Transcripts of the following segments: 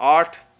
8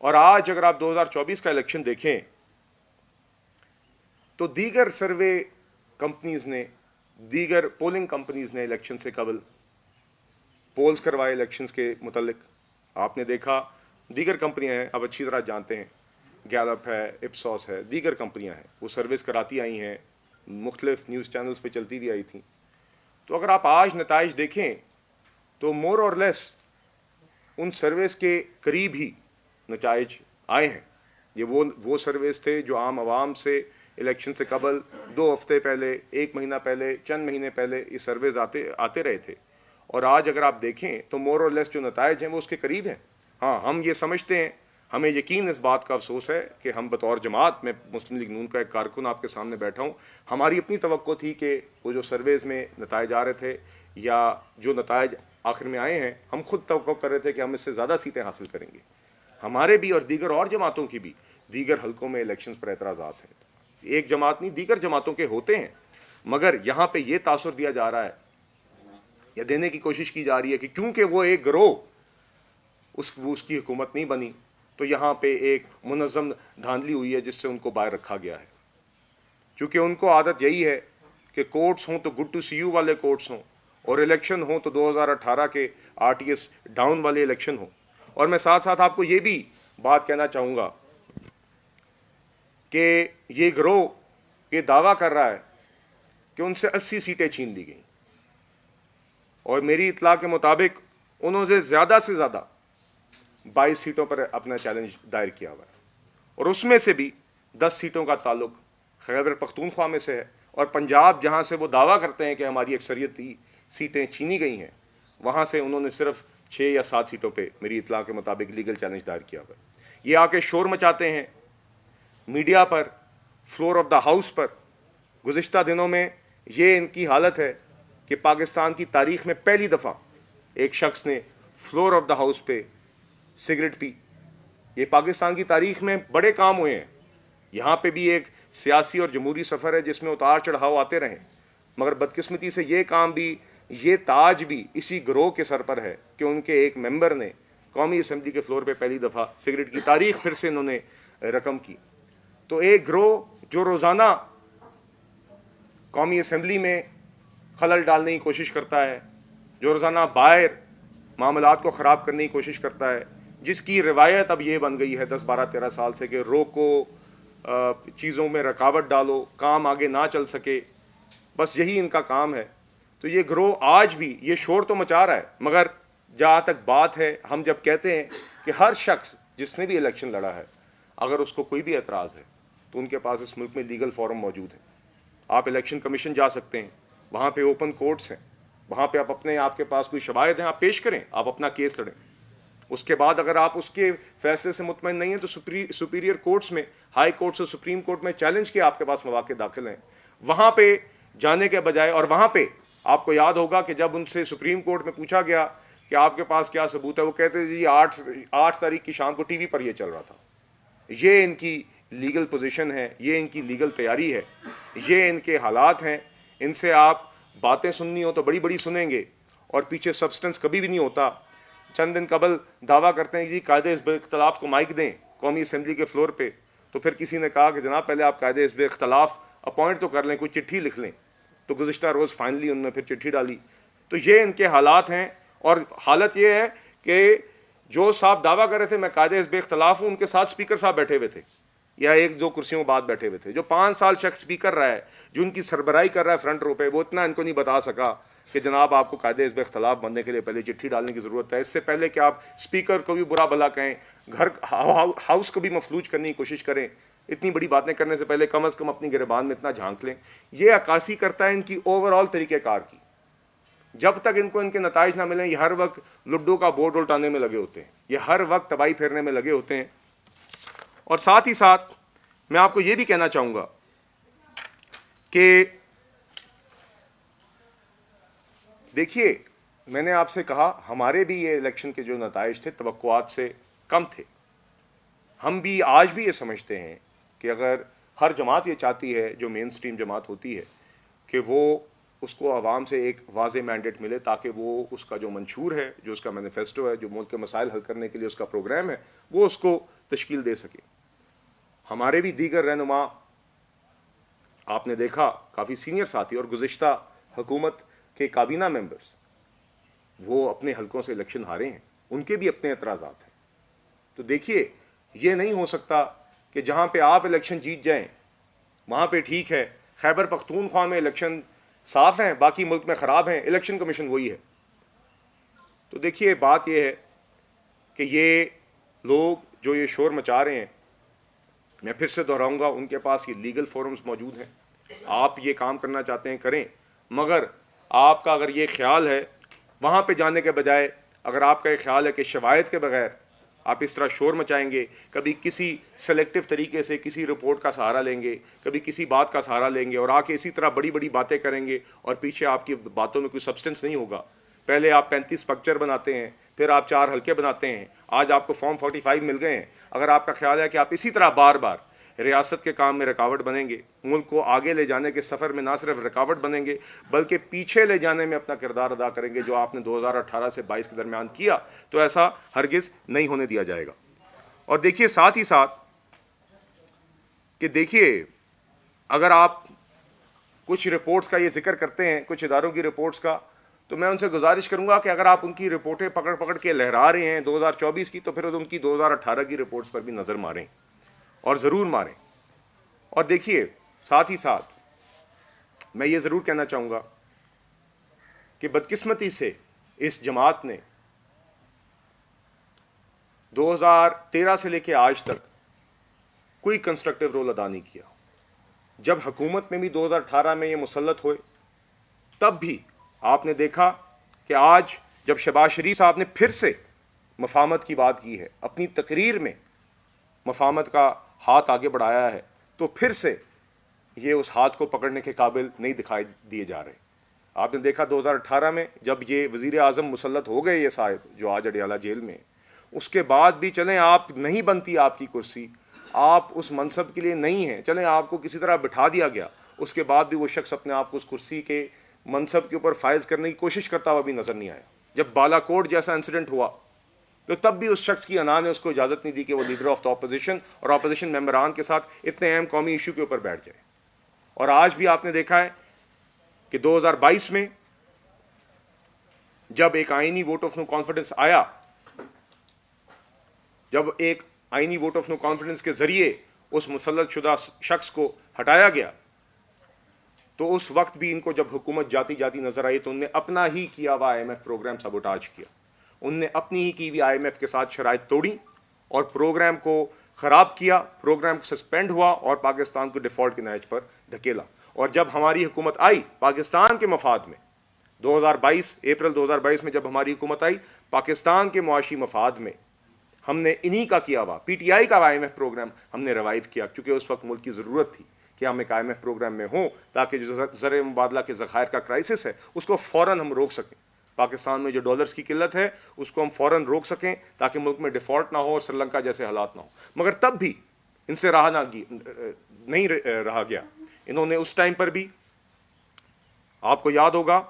اور آج اگر آپ 2024 کا الیکشن دیکھیں تو دیگر سروے کمپنیز نے، دیگر پولنگ کمپنیز نے الیکشن سے قبل پولز کروائے الیکشنز کے متعلق. آپ نے دیکھا دیگر کمپنیاں ہیں، آپ اچھی طرح جانتے ہیں، گیلپ ہے، اپسوس ہے، دیگر کمپنیاں ہیں، وہ سروس کراتی آئی ہیں، مختلف نیوز چینلز پہ چلتی بھی آئی تھیں. تو اگر آپ آج نتائج دیکھیں تو مور اور لیس ان سروس کے قریب ہی نتائج آئے ہیں. یہ وہ سروس تھے جو عام عوام سے الیکشن سے قبل 2 ہفتے پہلے، 1 مہینہ پہلے، چند مہینے پہلے یہ سرویز آتے رہے تھے. اور آج اگر آپ دیکھیں تو مور اور لیس جو نتائج ہیں وہ اس کے قریب ہیں. ہاں، ہم یہ سمجھتے ہیں، ہمیں یقین اس بات کا افسوس ہے کہ ہم بطور جماعت، میں مسلم لیگ نون کا ایک کارکن آپ کے سامنے بیٹھا ہوں، ہماری اپنی توقع تھی کہ وہ جو سرویز میں نتائج آ رہے تھے یا جو نتائج آخر میں آئے ہیں، ہم خود توقع کر رہے تھے کہ ہم اس سے زیادہ سیٹیں حاصل کریں گے. ہمارے بھی اور دیگر اور جماعتوں کی بھی دیگر حلقوں میں الیکشنز پر اعتراضات ہیں. ایک جماعت نہیں، دیگر جماعتوں کے ہوتے ہیں، مگر یہاں پہ یہ تاثر دیا جا رہا ہے یا دینے کی کوشش کی جا رہی ہے کہ کیونکہ وہ ایک گروہ اس کی حکومت نہیں بنی تو یہاں پہ ایک منظم دھاندلی ہوئی ہے جس سے ان کو باہر رکھا گیا ہے. کیونکہ ان کو عادت یہی ہے کہ کورٹس ہوں تو گڈ ٹو سی یو والے کورٹس ہوں، اور الیکشن ہوں تو 2018 کے RTS ڈاؤن والے الیکشن ہوں. اور میں ساتھ ساتھ آپ کو یہ بھی بات کہنا چاہوں گا کہ یہ گروہ یہ دعویٰ کر رہا ہے کہ ان سے 80 سیٹیں چھین لی گئیں، اور میری اطلاع کے مطابق انہوں نے زیادہ سے زیادہ 22 سیٹوں پر اپنا چیلنج دائر کیا ہوا ہے، اور اس میں سے بھی 10 سیٹوں کا تعلق خیبر پختونخوا میں سے ہے. اور پنجاب جہاں سے وہ دعویٰ کرتے ہیں کہ ہماری اکثریتی سیٹیں چھینی گئی ہیں، وہاں سے انہوں نے صرف 6 یا 7 سیٹوں پہ میری اطلاع کے مطابق لیگل چیلنج دائر کیا ہوا ہے. یہ آ کے شور مچاتے ہیں میڈیا پر، فلور آف دا ہاؤس پر. گزشتہ دنوں میں یہ ان کی حالت ہے کہ پاکستان کی تاریخ میں پہلی دفعہ ایک شخص نے فلور آف دا ہاؤس پہ سگریٹ پی. یہ پاکستان کی تاریخ میں بڑے کام ہوئے ہیں. یہاں پہ بھی ایک سیاسی اور جمہوری سفر ہے جس میں اتار چڑھاؤ آتے رہیں، مگر بدقسمتی سے یہ کام بھی، یہ تاج بھی اسی گروہ کے سر پر ہے کہ ان کے ایک ممبر نے قومی اسمبلی کے فلور پہ پہلی دفعہ سگریٹ کی تاریخ پھر سے انہوں نے رقم کی. تو ایک گروہ جو روزانہ قومی اسمبلی میں خلل ڈالنے کی کوشش کرتا ہے، جو روزانہ باہر معاملات کو خراب کرنے کی کوشش کرتا ہے، جس کی روایت اب یہ بن گئی ہے 10 12 13 سال سے کہ روکو، چیزوں میں رکاوٹ ڈالو، کام آگے نہ چل سکے، بس یہی ان کا کام ہے. تو یہ گروہ آج بھی یہ شور تو مچا رہا ہے، مگر جہاں تک بات ہے، ہم جب کہتے ہیں کہ ہر شخص جس نے بھی الیکشن لڑا ہے، اگر اس کو کوئی بھی اعتراض ہے تو ان کے پاس اس ملک میں لیگل فورم موجود ہے. آپ الیکشن کمیشن جا سکتے ہیں، وہاں پہ اوپن کورٹس ہیں، وہاں پہ آپ کے پاس کوئی شواہد ہیں، آپ پیش کریں، آپ اپنا کیس لڑیں. اس کے بعد اگر آپ اس کے فیصلے سے مطمئن نہیں ہیں تو سپیریئر کورٹس میں، ہائی کورٹس اور سپریم کورٹ میں چیلنج کے آپ کے پاس مواقع داخل ہیں. وہاں پہ جانے کے بجائے، اور وہاں پہ آپ کو یاد ہوگا کہ جب ان سے سپریم کورٹ میں پوچھا گیا کہ آپ کے پاس کیا ثبوت ہے، وہ کہتے ہیں جی 8 تاریخ کی شام کو ٹی وی پر یہ چل رہا تھا. یہ ان کی لیگل پوزیشن ہے، یہ ان کی لیگل تیاری ہے، یہ ان کے حالات ہیں. ان سے آپ باتیں سننی ہو تو بڑی بڑی سنیں گے اور پیچھے سبسٹنس کبھی بھی نہیں ہوتا. چند دن قبل دعویٰ کرتے ہیں کہ قاعدہ حزب اختلاف کو مائک دیں قومی اسمبلی کے فلور پہ، تو پھر کسی نے کہا کہ جناب پہلے آپ قاعدہ حزب اختلاف اپوائنٹ تو کر لیں، کوئی چٹھی لکھ لیں. تو گزشتہ روز فائنلی انہوں نے پھر چٹھی ڈالی. تو یہ ان کے حالات ہیں. اور حالت یہ ہے کہ جو صاحب دعویٰ کر رہے تھے میں قاعدہ حزب اختلاف ہوں، ان کے ساتھ اسپیکر صاحب بیٹھے ہوئے تھے، یا 1 2 کرسیوں بعد بیٹھے ہوئے تھے. جو 5 سال شخص اسپیکر رہا ہے، جو ان کی سربراہی کر رہا ہے فرنٹ رو پہ، وہ اتنا ان کو نہیں بتا سکا کہ جناب آپ کو قاعدہ حزب اختلاف بننے کے لیے پہلے چٹھی ڈالنے کی ضرورت ہے. اس سے پہلے کہ آپ اسپیکر کو بھی برا بھلا کہیں، گھر ہاؤس کو بھی مفلوج کرنے کی کوشش کریں، اتنی بڑی باتیں کرنے سے پہلے کم از کم اپنی گریبان میں اتنا جھانک لیں. یہ عکاسی کرتا ہے ان کی اوور آل طریقہ کار کی. جب تک ان کو ان کے نتائج نہ ملیں، یہ ہر وقت لڈو کا بورڈ الٹانے میں لگے ہوتے ہیں، یہ ہر وقت تباہی پھیرنے میں لگے ہوتے ہیں. اور ساتھ ہی ساتھ میں آپ کو یہ بھی کہنا چاہوں گا کہ دیکھیے، میں نے آپ سے کہا ہمارے بھی یہ الیکشن کے جو نتائج تھے توقعات سے کم تھے. ہم بھی آج بھی یہ سمجھتے ہیں کہ اگر ہر جماعت یہ چاہتی ہے، جو مین سٹریم جماعت ہوتی ہے، کہ وہ اس کو عوام سے ایک واضح مینڈیٹ ملے تاکہ وہ اس کا جو منشور ہے، جو اس کا مینیفیسٹو ہے، جو ملک کے مسائل حل کرنے کے لیے اس کا پروگرام ہے، وہ اس کو تشکیل دے سکے. ہمارے بھی دیگر رہنما آپ نے دیکھا کافی سینئر ساتھی اور گزشتہ حکومت کے کابینہ ممبرز وہ اپنے حلقوں سے الیکشن ہارے ہیں, ان کے بھی اپنے اعتراضات ہیں. تو دیکھیے یہ نہیں ہو سکتا کہ جہاں پہ آپ الیکشن جیت جائیں وہاں پہ ٹھیک ہے, خیبر پختونخوا میں الیکشن صاف ہیں باقی ملک میں خراب ہیں, الیکشن کمیشن وہی ہے. تو دیکھیے بات یہ ہے کہ یہ لوگ جو یہ شور مچا رہے ہیں, میں پھر سے دہراؤں گا, ان کے پاس یہ لیگل فورمز موجود ہیں, آپ یہ کام کرنا چاہتے ہیں کریں, مگر آپ کا اگر یہ خیال ہے وہاں پہ جانے کے بجائے اگر آپ کا یہ خیال ہے کہ شواہد کے بغیر آپ اس طرح شور مچائیں گے, کبھی کسی سلیکٹو طریقے سے کسی رپورٹ کا سہارا لیں گے, کبھی کسی بات کا سہارا لیں گے اور آ کے اسی طرح بڑی بڑی باتیں کریں گے اور پیچھے آپ کی باتوں میں کوئی سبسٹنس نہیں ہوگا. پہلے آپ 35 اسٹرکچر بناتے ہیں, پھر آپ 4 حلقے بناتے ہیں, آج آپ کو فارم 45 مل گئے ہیں. اگر آپ کا خیال ہے کہ آپ اسی طرح بار بار ریاست کے کام میں رکاوٹ بنیں گے, ملک کو آگے لے جانے کے سفر میں نہ صرف رکاوٹ بنیں گے بلکہ پیچھے لے جانے میں اپنا کردار ادا کریں گے جو آپ نے 2018 سے 22 کے درمیان کیا, تو ایسا ہرگز نہیں ہونے دیا جائے گا. اور دیکھیے ساتھ ہی ساتھ کہ دیکھیے اگر آپ کچھ رپورٹس کا یہ ذکر کرتے ہیں, کچھ اداروں کی رپورٹس کا, تو میں ان سے گزارش کروں گا کہ اگر آپ ان کی رپورٹیں پکڑ پکڑ کے لہرا رہے ہیں 2024 کی, تو پھر ان کی 2018 کی رپورٹس پر بھی نظر ماریں اور ضرور ماریں. اور دیکھیے ساتھ ہی ساتھ میں یہ ضرور کہنا چاہوں گا کہ بدقسمتی سے اس جماعت نے 2013 سے لے کے آج تک کوئی کنسٹرکٹیو رول ادا نہیں کیا. جب حکومت میں بھی 2018 میں یہ مسلط ہوئے تب بھی آپ نے دیکھا کہ آج جب شہباز شریف صاحب نے پھر سے مفاہمت کی بات کی ہے, اپنی تقریر میں مفاہمت کا ہاتھ آگے بڑھایا ہے, تو پھر سے یہ اس ہاتھ کو پکڑنے کے قابل نہیں دکھائی دیے جا رہے. آپ نے دیکھا 2018 میں جب یہ وزیر اعظم مسلط ہو گئے یہ صاحب جو آج اڈیالہ جیل میں, اس کے بعد بھی چلیں آپ نہیں بنتی آپ کی کرسی, آپ اس منصب کے لیے نہیں ہیں, چلیں آپ کو کسی طرح بٹھا دیا گیا, اس کے بعد بھی وہ شخص اپنے آپ کو اس کرسی کے منصب کے اوپر فائز کرنے کی کوشش کرتا ہوا بھی نظر نہیں آیا. جب بالا کوٹ جیسا انسیڈنٹ ہوا تو تب بھی اس شخص کی انا نے اس کو اجازت نہیں دی کہ وہ لیڈر آف دا اپوزیشن اور اپوزیشن ممبران کے ساتھ اتنے اہم قومی ایشو کے اوپر بیٹھ جائے. اور آج بھی آپ نے دیکھا ہے کہ 2022 میں جب ایک آئینی ووٹ آف نو کانفیڈنس آیا, جب ایک آئینی ووٹ آف نو کانفیڈنس کے ذریعے اس مسلط شدہ شخص کو ہٹایا گیا, تو اس وقت بھی ان کو جب حکومت جاتی جاتی نظر آئی تو ان نے اپنا ہی کیا ہوا IMF پروگرام سبوٹاج کیا. ان نے اپنی ہی کی ہوئی IMF کے ساتھ شرائط توڑی اور پروگرام کو خراب کیا, پروگرام سسپینڈ ہوا اور پاکستان کو ڈیفالٹ کے نہج پر دھکیلا. اور جب ہماری حکومت آئی پاکستان کے مفاد میں 2022 اپریل 2022 میں جب ہماری حکومت آئی, پاکستان کے معاشی مفاد میں ہم نے انہی کا کیا ہوا PTI کا IMF پروگرام ہم نے ریوائیو کیا, کیونکہ اس وقت ملک کی ضرورت تھی کہ ہم ایک IMF پروگرام میں ہوں تاکہ جو زر مبادلہ کے ذخائر کا کرائسس ہے اس کو فوراً ہم روک سکیں. پاکستان میں جو ڈالرز کی قلت ہے اس کو ہم فوراً روک سکیں تاکہ ملک میں ڈیفالٹ نہ ہو اور سری لنکا جیسے حالات نہ ہو. مگر تب بھی ان سے نہیں رہا گیا. انہوں نے اس ٹائم پر بھی, آپ کو یاد ہوگا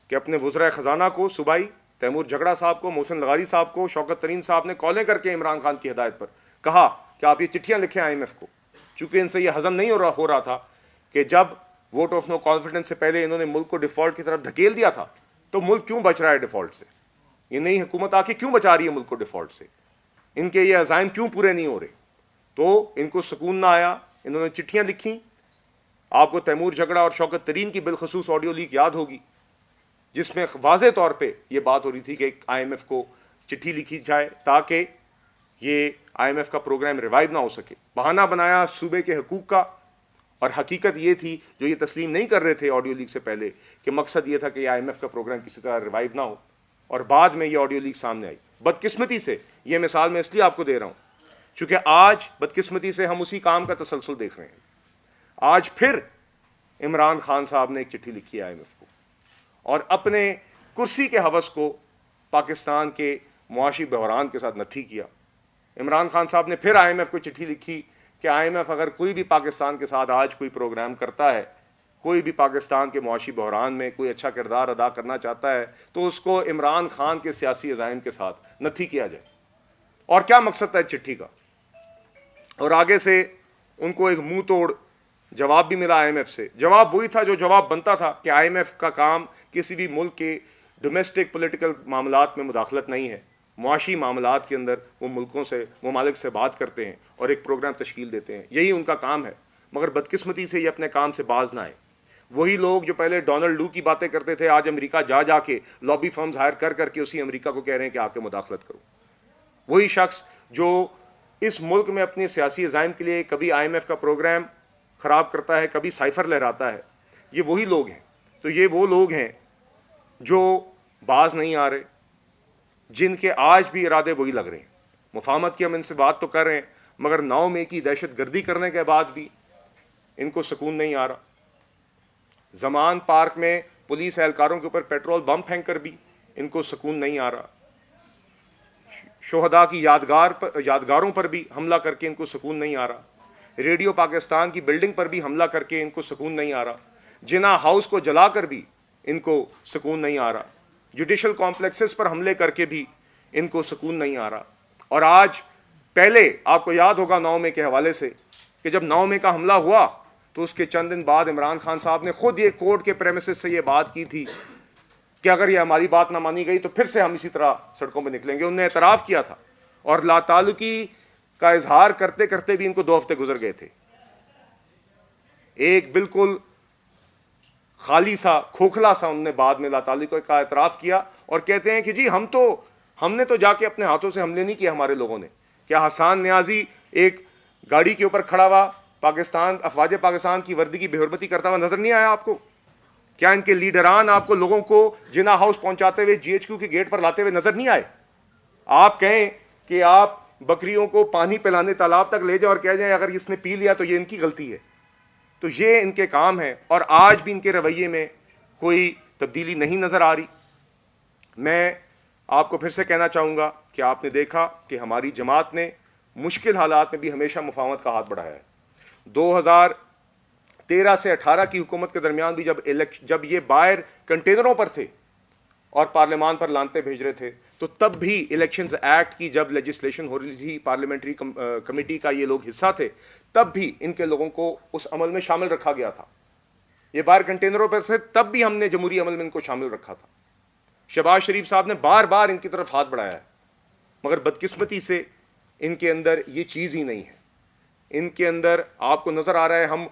کہ اپنے وزرائے خزانہ کو صوبائی تیمور جھگڑا صاحب کو, محسن لغاری صاحب کو, شوکت ترین صاحب نے کالیں کر کے عمران خان کی ہدایت پر کہا کہ آپ یہ چٹھیاں لکھیں IMF کو, چونکہ ان سے یہ ہضم نہیں ہو رہا تھا کہ جب ووٹ آف نو کانفیڈنس سے پہلے انہوں نے ملک کو ڈیفالٹ کی طرف دھکیل دیا تھا تو ملک کیوں بچ رہا ہے ڈیفالٹ سے, یہ نئی حکومت آ کے کیوں بچا رہی ہے ملک کو ڈیفالٹ سے, ان کے یہ عزائم کیوں پورے نہیں ہو رہے. تو ان کو سکون نہ آیا, انہوں نے چٹھیاں لکھیں. آپ کو تیمور جھگڑا اور شوکت ترین کی بالخصوص آڈیو لیک یاد ہوگی جس میں واضح طور پہ یہ بات ہو رہی تھی کہ IMF کو چٹھی لکھی جائے تاکہ یہ IMF کا پروگرام ریوائیو نہ ہو سکے. بہانہ بنایا صوبے کے حقوق کا, اور حقیقت یہ تھی جو یہ تسلیم نہیں کر رہے تھے آڈیو لیک سے پہلے کہ مقصد یہ تھا کہ یہ IMF کا پروگرام کسی طرح ریوائیو نہ ہو, اور بعد میں یہ آڈیو لیک سامنے آئی. بدقسمتی سے یہ مثال میں اس لیے آپ کو دے رہا ہوں چونکہ آج بدقسمتی سے ہم اسی کام کا تسلسل دیکھ رہے ہیں. آج پھر عمران خان صاحب نے ایک چٹھی لکھی ہے IMF کو اور اپنے کرسی کے ہوس کو پاکستان کے معاشی بحران کے ساتھ نتھی کیا. عمران خان صاحب نے پھر IMF کو چٹھی لکھی کہ IMF اگر کوئی بھی پاکستان کے ساتھ آج کوئی پروگرام کرتا ہے, کوئی بھی پاکستان کے معاشی بحران میں کوئی اچھا کردار ادا کرنا چاہتا ہے, تو اس کو عمران خان کے سیاسی عزائم کے ساتھ نتھی کیا جائے. اور کیا مقصد تھا چٹھی کا؟ اور آگے سے ان کو ایک منہ توڑ جواب بھی ملا آئی ایم ایف سے. جواب وہی تھا جو جواب بنتا تھا کہ آئی ایم ایف کا کام کسی بھی ملک کے ڈومیسٹک پولیٹیکل معاملات میں مداخلت نہیں ہے. معاشی معاملات کے اندر وہ ملکوں سے ممالک سے بات کرتے ہیں اور ایک پروگرام تشکیل دیتے ہیں, یہی ان کا کام ہے. مگر بدقسمتی سے یہ اپنے کام سے باز نہ آئے. وہی لوگ جو پہلے ڈونلڈ لو کی باتیں کرتے تھے آج امریکہ جا کے لابی فرمز ہائر کر کے اسی امریکہ کو کہہ رہے ہیں کہ آ کے مداخلت کرو. وہی شخص جو اس ملک میں اپنے سیاسی عزائم کے لیے کبھی آئی ایم ایف کا پروگرام خراب کرتا ہے, کبھی سائفر لہراتا ہے, یہ وہی لوگ ہیں. تو یہ وہ لوگ ہیں جو باز نہیں آ رہے, جن کے آج بھی ارادے وہی لگ رہے ہیں. مفاہمت کی ہم ان سے بات تو کر رہے ہیں, مگر 9 مئی کی دہشت گردی کرنے کے بعد بھی ان کو سکون نہیں آ رہا. زمان پارک میں پولیس اہلکاروں کے اوپر پیٹرول بم پھینک کر بھی ان کو سکون نہیں آ رہا. شہداء کی یادگاروں پر بھی حملہ کر کے ان کو سکون نہیں آ رہا. ریڈیو پاکستان کی بلڈنگ پر بھی حملہ کر کے ان کو سکون نہیں آ رہا. جناح ہاؤس کو جلا کر بھی ان کو سکون نہیں آ رہا. جوڈیشل کمپلیکسز پر حملے کر کے بھی ان کو سکون نہیں آ رہا. اور آج پہلے آپ کو یاد ہوگا 9 مئی کے حوالے سے کہ جب 9 مئی کا حملہ ہوا تو اس کے چند دن بعد عمران خان صاحب نے خود یہ کورٹ کے پریمیسز سے یہ بات کی تھی کہ اگر یہ ہماری بات نہ مانی گئی تو پھر سے ہم اسی طرح سڑکوں پہ نکلیں گے. انہوں نے اعتراف کیا تھا اور لا تعلقی کا اظہار کرتے کرتے بھی ان کو 2 ہفتے گزر گئے تھے. ایک بالکل خالی سا کھوکھلا سا انہوں نے بعد میں لا تعلقی کا اعتراف کیا اور کہتے ہیں کہ جی ہم نے تو جا کے اپنے ہاتھوں سے حملے نہیں کیے ہمارے لوگوں نے. کیا حسان نیازی ایک گاڑی کے اوپر کھڑا ہوا افواج پاکستان کی وردی کی بے حرمتی کرتا ہوا نظر نہیں آیا آپ کو؟ کیا ان کے لیڈران آپ کو لوگوں کو جناح ہاؤس پہنچاتے ہوئے GHQ کے گیٹ پر لاتے ہوئے نظر نہیں آئے؟ آپ کہیں کہ آپ بکریوں کو پانی پلانے تالاب تک لے جائیں اور کہہ جائیں اگر اس نے پی لیا تو یہ ان کی غلطی ہے. تو یہ ان کے کام ہے اور آج بھی ان کے رویے میں کوئی تبدیلی نہیں نظر آ رہی. میں آپ کو پھر سے کہنا چاہوں گا کہ آپ نے دیکھا کہ ہماری جماعت نے مشکل حالات میں بھی ہمیشہ مفاہمت کا ہاتھ بڑھایا ہے. 2013 سے 18 کی حکومت کے درمیان بھی جب یہ باہر کنٹینروں پر تھے اور پارلیمان پر لانتے بھیج رہے تھے تو تب بھی الیکشنز ایکٹ کی جب لیجسلیشن ہو رہی تھی, پارلیمنٹری کمیٹی کا یہ لوگ حصہ تھے, تب بھی ان کے لوگوں کو اس عمل میں شامل رکھا گیا تھا. یہ باہر کنٹینروں پر تھے تب بھی ہم نے جمہوری عمل میں ان کو شامل رکھا تھا. شہباز شریف صاحب نے بار بار ان کی طرف ہاتھ بڑھایا ہے, مگر بدقسمتی سے ان کے اندر یہ چیز ہی نہیں ہے. ان کے اندر آپ کو نظر آ رہا ہے ہم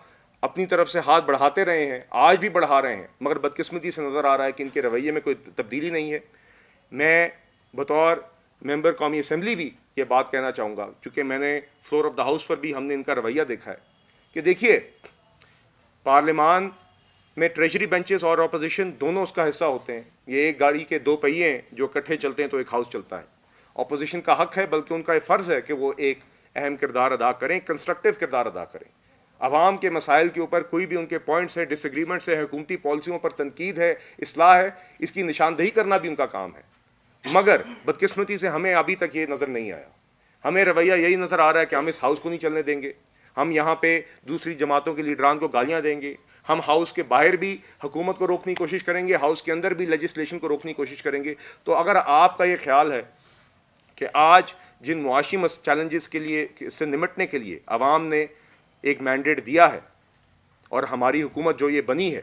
اپنی طرف سے ہاتھ بڑھاتے رہے ہیں, آج بھی بڑھا رہے ہیں, مگر بدقسمتی سے نظر آ رہا ہے کہ ان کے رویے میں کوئی تبدیلی نہیں ہے. میں بطور ممبر قومی اسمبلی بھی یہ بات کہنا چاہوں گا, کیونکہ میں نے فلور آف دا ہاؤس پر بھی ہم نے ان کا رویہ دیکھا ہے کہ دیکھیے پارلیمان میں ٹریجری بینچز اور اپوزیشن دونوں اس کا حصہ ہوتے ہیں. یہ ایک گاڑی کے 2 پہیے ہیں, جو اکٹھے چلتے ہیں تو ایک ہاؤس چلتا ہے. اپوزیشن کا حق ہے بلکہ ان کا یہ فرض ہے کہ وہ ایک اہم کردار ادا کریں, کنسٹرکٹیو کردار ادا کریں. عوام کے مسائل کے اوپر کوئی بھی ان کے پوائنٹس ہے, ڈس ایگریمنٹس ہے, حکومتی پالیسیوں پر تنقید ہے, اصلاح ہے, اس کی نشاندہی کرنا بھی ان کا کام ہے. مگر بدقسمتی سے ہمیں ابھی تک یہ نظر نہیں آیا. ہمیں رویہ یہی نظر آ رہا ہے کہ ہم اس ہاؤس کو نہیں چلنے دیں گے, ہم یہاں پہ دوسری جماعتوں کے لیڈران کو گالیاں دیں گے, ہم ہاؤس کے باہر بھی حکومت کو روکنے کی کوشش کریں گے, ہاؤس کے اندر بھی لیجسلیشن کو روکنے کی کوشش کریں گے. تو اگر آپ کا یہ خیال ہے کہ آج جن معاشی چیلنجز کے لیے اس سے نمٹنے کے لیے عوام نے ایک مینڈیٹ دیا ہے اور ہماری حکومت جو یہ بنی ہے,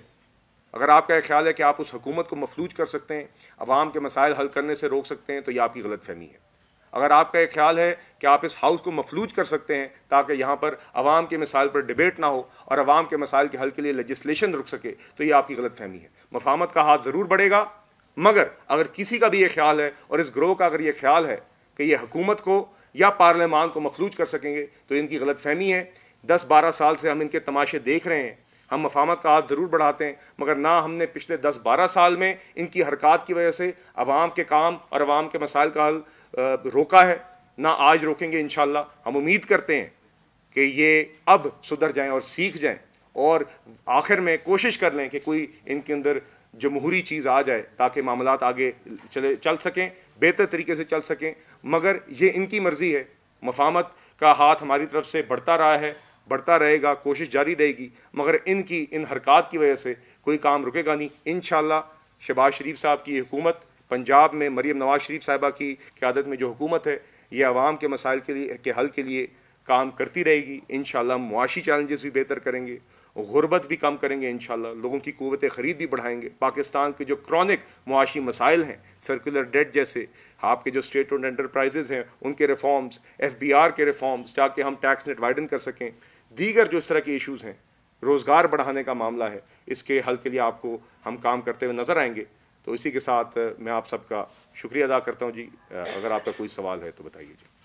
اگر آپ کا یہ خیال ہے کہ آپ اس حکومت کو مفلوج کر سکتے ہیں, عوام کے مسائل حل کرنے سے روک سکتے ہیں, تو یہ آپ کی غلط فہمی ہے. اگر آپ کا یہ خیال ہے کہ آپ اس ہاؤس کو مفلوج کر سکتے ہیں تاکہ یہاں پر عوام کے مسائل پر ڈیبیٹ نہ ہو اور عوام کے مسائل کے حل کے لیے لیجسلیشن رک سکے, تو یہ آپ کی غلط فہمی ہے. مفاہمت کا ہاتھ ضرور بڑھے گا, مگر اگر کسی کا بھی یہ خیال ہے اور اس گروہ کا اگر یہ خیال ہے کہ یہ حکومت کو یا پارلیمان کو مفلوج کر سکیں گے, تو ان کی غلط فہمی ہے. 10-12 سال سے ہم ان کے تماشے دیکھ رہے ہیں. ہم مفاہمت کا ہاتھ ضرور بڑھاتے ہیں, مگر نہ ہم نے پچھلے 10-12 سال میں ان کی حرکات کی وجہ سے عوام کے کام اور عوام کے مسائل کا حل روکا ہے, نہ آج روکیں گے انشاءاللہ. ہم امید کرتے ہیں کہ یہ اب سدھر جائیں اور سیکھ جائیں اور آخر میں کوشش کر لیں کہ کوئی ان کے اندر جمہوری چیز آ جائے تاکہ معاملات آگے چل سکیں, بہتر طریقے سے چل سکیں. مگر یہ ان کی مرضی ہے. مفاہمت کا ہاتھ ہماری طرف سے بڑھتا رہا ہے, بڑھتا رہے گا, کوشش جاری رہے گی, مگر ان حرکات کی وجہ سے کوئی کام رکے گا نہیں. انشاءاللہ شہباز شریف صاحب کی حکومت, پنجاب میں مریم نواز شریف صاحبہ کی قیادت میں جو حکومت ہے, یہ عوام کے مسائل کے حل کے لیے کام کرتی رہے گی. انشاءاللہ معاشی چیلنجز بھی بہتر کریں گے, غربت بھی کم کریں گے انشاءاللہ, لوگوں کی قوت خرید بھی بڑھائیں گے. پاکستان کے جو کرونک معاشی مسائل ہیں, سرکولر ڈیٹ جیسے, آپ کے جو اسٹیٹ اونڈ انٹرپرائزز ہیں ان کے ریفارمز, FBR کے ریفارمز, تاکہ ہم ٹیکس نیٹ وائڈن کر سکیں, دیگر جو اس طرح کے ایشوز ہیں, روزگار بڑھانے کا معاملہ ہے, اس کے حل کے لیے آپ کو ہم کام کرتے ہوئے نظر آئیں گے. تو اسی کے ساتھ میں آپ سب کا شکریہ ادا کرتا ہوں جی. اگر آپ کا کوئی سوال ہے تو بتائیے جی.